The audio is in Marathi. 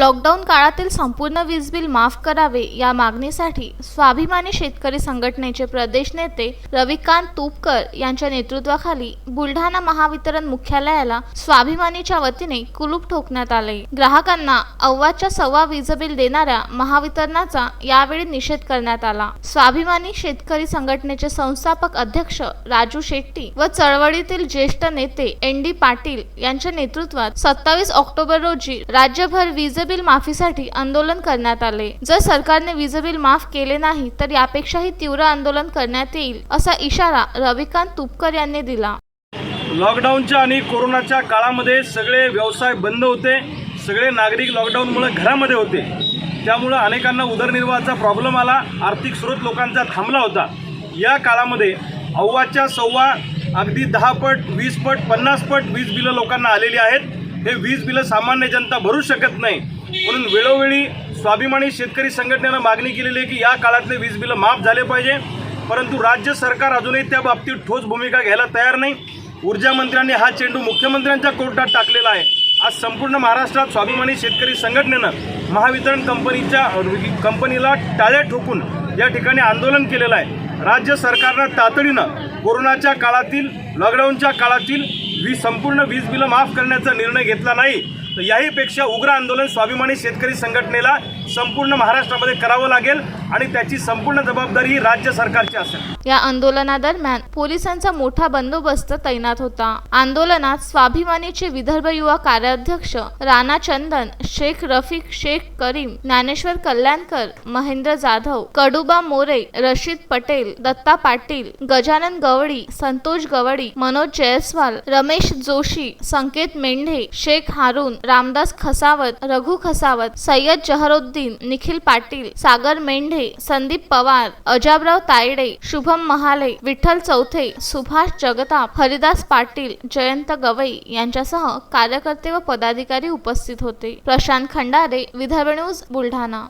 लॉकडाऊन काळातील संपूर्ण वीज बिल माफ करावे या मागणीसाठी स्वाभिमानी शेतकरी संघटनेचे प्रदेश नेते रविकांत तुपकर यांच्या नेतृत्वाखाली बुलढाणा महावितरण मुख्यालयाला स्वाभिमानीच्या वतीने कुलूप ठोकण्यात आले। ग्राहकांना अव्वाच्या सव्वा वीज बिल देणाऱ्या महावितरणाचा यावेळी निषेध करण्यात आला। स्वाभिमानी शेतकरी संघटनेचे संस्थापक अध्यक्ष राजू शेट्टी व चळवळीतील ज्येष्ठ नेते ND पाटील यांच्या नेतृत्वात 27 ऑक्टोबर रोजी राज्यभर वीज बिल माफीसाठी आंदोलन करण्यात आले। जर सरकारने वीज बिल माफ केले नाही तर यापेक्षाही तीव्र आंदोलन करण्यात येईल असा इशारा रविकांत तुपकर यांनी दिला। लॉकडाऊनच्या आणि कोरोनाच्या काळामध्ये सगळे व्यवसाय बंद होते, सगळे नागरिक लॉकडाऊनमुळे घरामध्ये होते, त्यामुळे अनेकांना उदरनिर्वाहाचा प्रॉब्लेम आला, आर्थिक स्रोत लोकांचा थांबला होता। या काळामध्ये अव्वाच्या सव्वा अगदी 10 पट 20 पट 50 पट वीज बिलं लोकांना आलेली आहेत। हे वीज बिलं सामान्य जनता भरू शकत नाही, म्हणून वेळोवेळी स्वाभिमानी शेतकरी संघटनेनं मागणी केलेली आहे की या काळातले वीज बिलं माफ झाले पाहिजे, परंतु राज्य सरकार अजूनही त्या बाबतीत ठोस भूमिका घ्यायला तयार नाही। ऊर्जा मंत्र्यांनी हा चेंडू मुख्यमंत्र्यांच्या कोर्टात टाकलेला आहे। आज संपूर्ण महाराष्ट्रात स्वाभिमानी शेतकरी संघटनेनं महावितरण कंपनीला टाळ्या ठोकून या ठिकाणी आंदोलन केलेलं आहे। राज्य सरकारनं तातडीनं कोरोनाच्या काळातील लॉकडाऊनच्या काळातील संपूर्ण वीज बिलं माफ करण्याचा निर्णय घेतला नाही तर याहीपेक्षा उग्र आंदोलन स्वाभिमानी शेतकरी संघटनेला संपूर्ण महाराष्ट्रामध्ये करावं लागेल आणि त्याची संपूर्ण जबाबदारी ही राज्य सरकारची असेल। या आंदोलनादरम्यान पोलिसांचा मोठा बंदोबस्त तैनात होता। आंदोलनात स्वाभिमानीचे विदर्भ युवा कार्याध्यक्ष राणा चंदन, शेख रफिक, शेख करीम, ज्ञानेश्वर कल्याणकर, महेंद्र जाधव, कडुबा मोरे, रशीद पटेल, दत्ता पाटील, गजानन गवडी, संतोष गवडी, मनोज जयस्वाल, रमेश जोशी, संकेत मेंढे, शेख हारून, रामदास खसावत, रघु खसावत, सय्यद जहरुद्दीन, निखिल पाटील, सागर मेंढे, संदीप पवार, अजाबराव तायडे, शुभम महाले, विठ्ठल चौथे, सुभाष जगताप, हरिदास पाटील, जयंत गवई यांच्यासह कार्यकर्ते व पदाधिकारी उपस्थित होते। प्रशांत खंडारे, विदर्भ न्यूज, बुलढाणा।